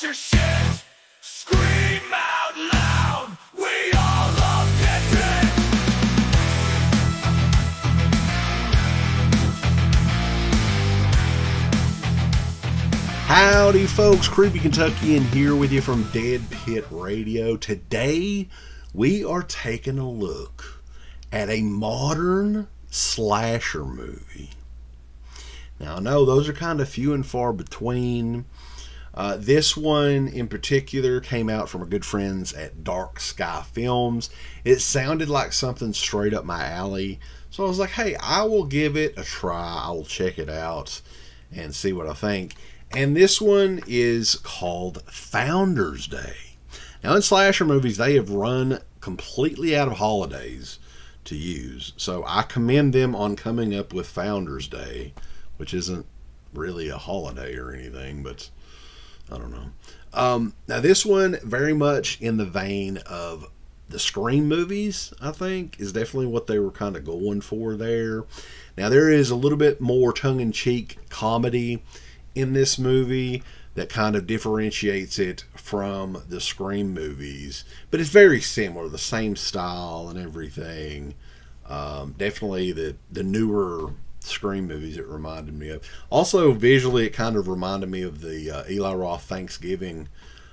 your shit. Scream out loud. We all love DEADPIT. Howdy folks, Creepy Kentuckian here with you from DEADPIT Radio. Today we are taking a look at a modern slasher movie. Now I know those are kind of few and far between. This one in particular came out from our good friends at Dark Sky Films. It sounded like something straight up my alley, so I was like, hey, I will give it a try. I will check it out and see what I think. And this one is called Founders Day. Now in slasher movies, they have run completely out of holidays to use, so I commend them on coming up with Founders Day, which isn't really a holiday or anything, but I don't know. Now this one, very much in the vein of the Scream movies, I think, is definitely what they were kind of going for there. Now there is a little bit more tongue-in-cheek comedy in this movie that kind of differentiates it from the Scream movies, but it's very similar, the same style and everything. Definitely the newer Scream movies it reminded me of. Also visually it kind of reminded me of the Eli Roth Thanksgiving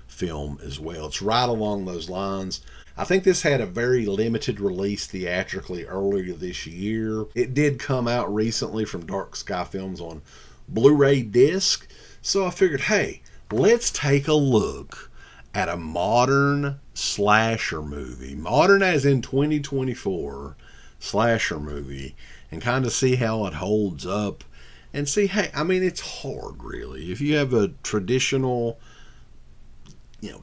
film as well. It's right along those lines. I think this had a very limited release theatrically earlier this year. It did come out recently from Dark Sky Films on Blu-ray disc, so I figured, hey, let's take a look at a modern slasher movie, modern as in 2024 slasher movie, and kind of see how it holds up and see, hey, I mean, it's hard really. If you have a traditional,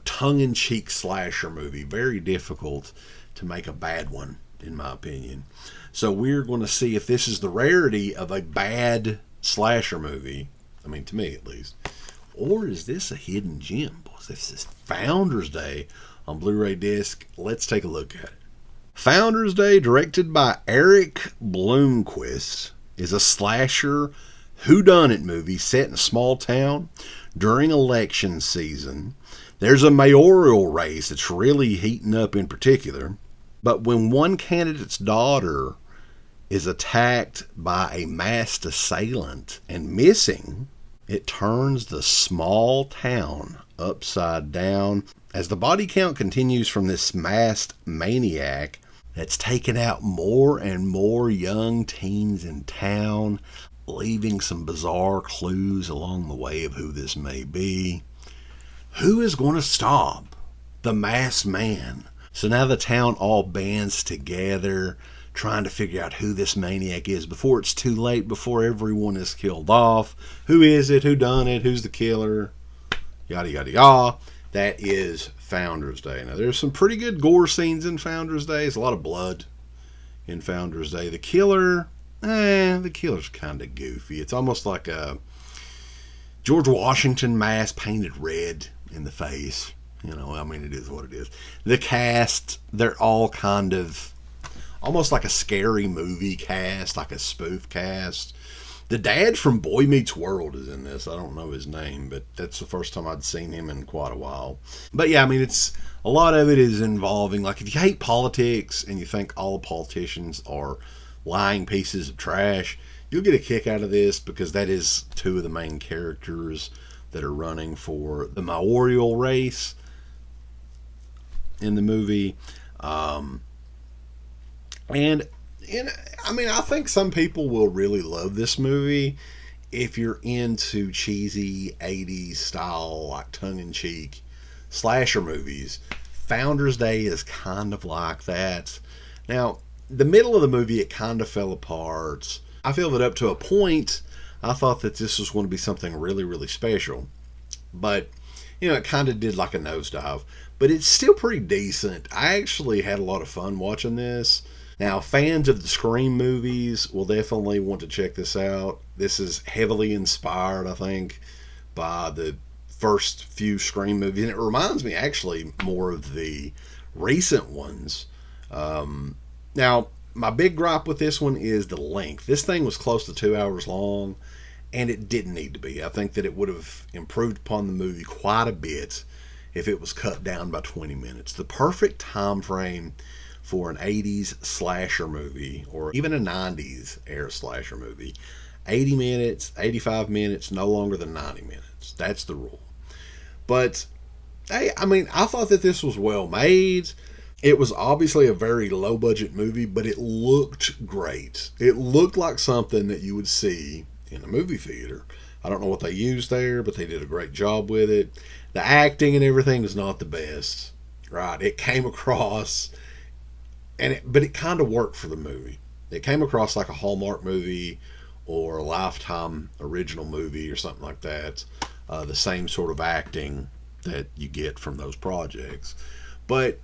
tongue-in-cheek slasher movie, very difficult to make a bad one, in my opinion. So we're going to see if this is the rarity of a bad slasher movie, I mean to me at least, or is this a hidden gem? Boys, this is Founders Day on Blu-ray disc. Let's take a look at it. Founders Day, directed by Eric Bloomquist, is a slasher whodunit movie set in a small town during election season. There's a mayoral race that's really heating up in particular, but when one candidate's daughter is attacked by a masked assailant and missing, it turns the small town upside down as the body count continues from this masked maniac that's taken out more and more young teens in town, leaving some bizarre clues along the way of who this may be. Who is going to stop the masked man? So now the town all bands together, trying to figure out who this maniac is before it's too late, before everyone is killed off. Who is it? Who done it? Who's the killer? Yada, yada, yada. That is Founders Day. Now, there's some pretty good gore scenes in Founders Day. There's a lot of blood in Founders Day. The killer's kind of goofy. It's almost like a George Washington mask painted red in the face. It is what it is. The cast, they're all kind of almost like a scary movie cast, like a spoof cast. The dad from Boy Meets World is in this. I don't know his name, but that's the first time I'd seen him in quite a while. But yeah, it's a lot of it is involving, like, if you hate politics and you think all politicians are lying pieces of trash, you'll get a kick out of this, because that is two of the main characters that are running for the mayoral race in the movie. I think some people will really love this movie if you're into cheesy 80s style, like tongue-in-cheek slasher movies. Founders Day is kind of like that. Now, the middle of the movie, it kind of fell apart. I feel that up to a point, I thought that this was going to be something really, really special. But, it kind of did like a nosedive. But it's still pretty decent. I actually had a lot of fun watching this. Now, fans of the Scream movies will definitely want to check this out. This is heavily inspired, I think, by the first few Scream movies. And it reminds me, actually, more of the recent ones. Now, my big gripe with this one is the length. This thing was close to 2 hours long. and it didn't need to be. I think that it would have improved upon the movie quite a bit if it was cut down by 20 minutes. The perfect time frame for an 80s slasher movie, or even a 90s era slasher movie. 80 minutes, 85 minutes, no longer than 90 minutes. That's the rule. But, hey, I mean, I thought that this was well made. It was obviously a very low budget movie, but it looked great. It looked like something that you would see in a movie theater. I don't know what they used there, but they did a great job with it. The acting and everything is not the best, right? It came across, but it kind of worked for the movie. It came across like a Hallmark movie or a Lifetime original movie or something like that. The same sort of acting that you get from those projects. But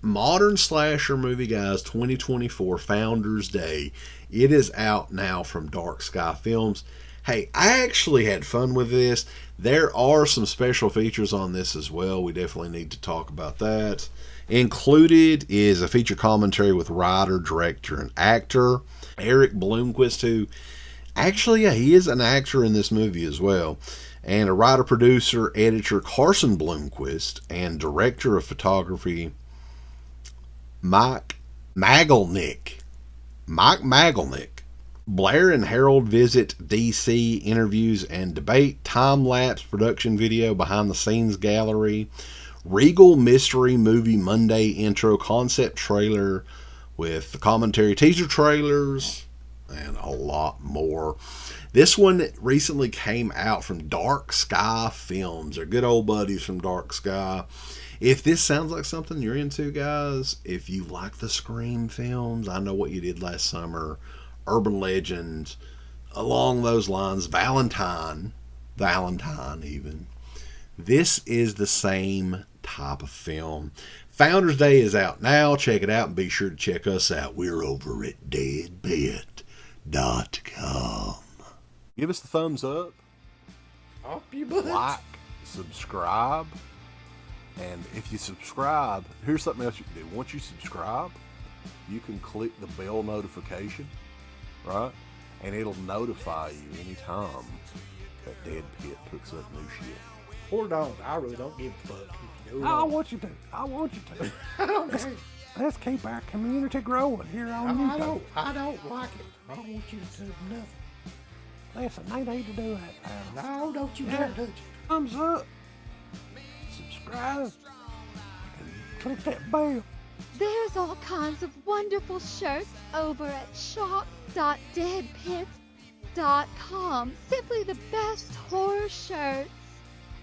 modern slasher movie, guys, 2024, Founders Day. It is out now from Dark Sky Films. Hey, I actually had fun with this. There are some special features on this as well. We definitely need to talk about that. Included is a feature commentary with writer, director, and actor Eric Bloomquist, who actually, yeah, he is an actor in this movie as well. And a writer, producer, editor Carson Bloomquist, and director of photography Mike Magelnick. Blair and Harold visit DC, interviews and debate, time-lapse production video, behind-the-scenes gallery, Regal Mystery Movie Monday intro, concept trailer with the commentary, teaser trailers, and a lot more. This one recently came out from Dark Sky Films. They're good old buddies from Dark Sky. If this sounds like something you're into, guys, if you like the Scream films, I Know What You Did Last Summer, Urban Legend, along those lines, Valentine even, this is the same type of film. Founders Day is out now. Check it out and be sure to check us out. We're over at DEADPIT.com. Give us the thumbs up. Up you butt. Like, subscribe. And if you subscribe, here's something else you can do. Once you subscribe, you can click the bell notification, right? And it'll notify you anytime that Dead Pit puts up new shit. Or don't. I really don't give a fuck. I want you to. I don't care. Let's keep our community growing here on YouTube. I don't like it. I don't want you to do nothing. Listen, they need to do that. No, don't you dare touch it. Thumbs up. Subscribe. And click that bell. There's all kinds of wonderful shirts over at shop.deadpit.com. Simply the best horror shirts.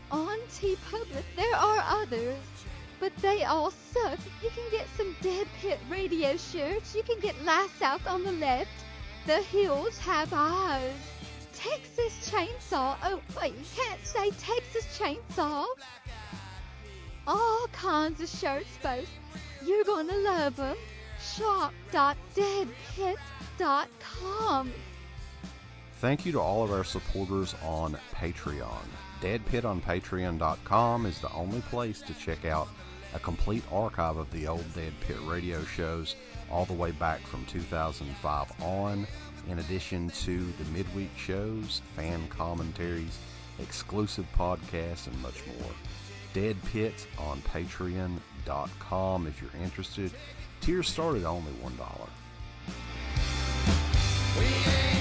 On TeePublic, there are others, but they all suck. You can get some Dead Pit Radio shirts. You can get Last South on the Left. The Hills Have Eyes. Texas Chainsaw. Oh, wait, you can't say Texas Chainsaw. All kinds of shirts, folks. You're gonna love them. Shop.deadpit.com. Thank you to all of our supporters on Patreon. Dead Pit on Patreon.com is the only place to check out a complete archive of the old Dead Pit radio shows all the way back from 2005 on, in addition to the midweek shows, fan commentaries, exclusive podcasts, and much more. Dead Pit on Patreon.com if you're interested. Tiers start at only $1. We ain't